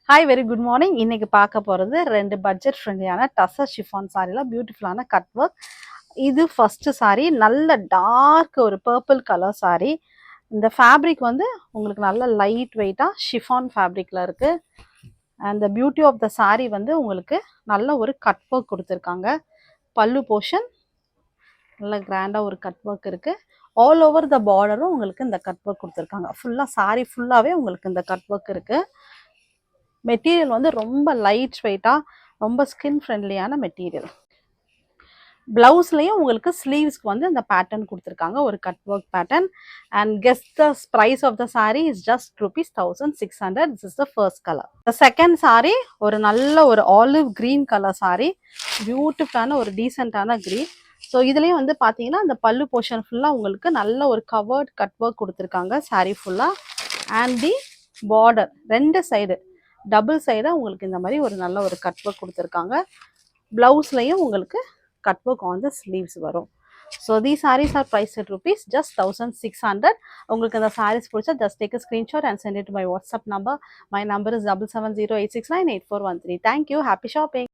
Hi very good morning. இன்னைக்கு பார்க்க போகிறது 2 பட்ஜெட் ஃப்ரெண்ட்லியான டசர் ஷிஃபான் சாரியில் பியூட்டிஃபுல்லான கட் ஒர்க். இது ஃபஸ்ட்டு சாரி, நல்ல டார்க் ஒரு பர்பிள் கலர் சாரி. இந்த ஃபேப்ரிக் வந்து உங்களுக்கு நல்ல லைட் வெயிட்டாக ஷிஃபான் ஃபேப்ரிக்கில் இருக்குது. And the beauty of the sari வந்து உங்களுக்கு நல்ல ஒரு கட் ஒர்க் கொடுத்துருக்காங்க. பல்லு போர்ஷன் நல்ல கிராண்டாக ஒரு கட் ஒர்க் இருக்குது. ஆல் ஓவர் த பார்டரும் உங்களுக்கு இந்த கட் ஒர்க் கொடுத்துருக்காங்க. ஃபுல்லாக சாரி ஃபுல்லாகவே உங்களுக்கு இந்த கட் ஒர்க் இருக்குது. மெட்டீரியல் வந்து ரொம்ப லைட் வெயிட்டாக, ரொம்ப ஸ்கின் ஃப்ரெண்ட்லியான மெட்டீரியல். ப்ளவுஸ்லேயும் உங்களுக்கு ஸ்லீவ்ஸ்க்கு வந்து இந்த பேட்டர்ன் கொடுத்துருக்காங்க, ஒரு cut work pattern. And guess the price of the sari is just ₹1600. This is the first colour. The second sari ஒரு நல்ல ஒரு ஆலிவ் க்ரீன் கலர் சாரீ, பியூட்டிஃபுல்லான ஒரு டீசெண்டான க்ரீன். ஸோ இதுலேயும் வந்து பார்த்தீங்கன்னா அந்த பல்லு போர்ஷன் ஃபுல்லாக உங்களுக்கு நல்ல ஒரு கவர்ட் கட் ஒர்க் கொடுத்துருக்காங்க சாரீ ஃபுல்லாக. அண்ட் தி பார்டர் ரெண்டு சைடு டபுள் சைடாக உங்களுக்கு இந்த மாதிரி ஒரு நல்ல ஒரு கட் ஒர்க் கொடுத்துருக்காங்க. ப்ளவுஸ்லையும் உங்களுக்கு cut work on the sleeves வரும். So the saris are price at just 1600. உங்களுக்கு இந்த சாரீஸ் பிடிச்சா just take a screenshot and send it to my WhatsApp number. My number is 7708698413. Thank you. Happy shopping.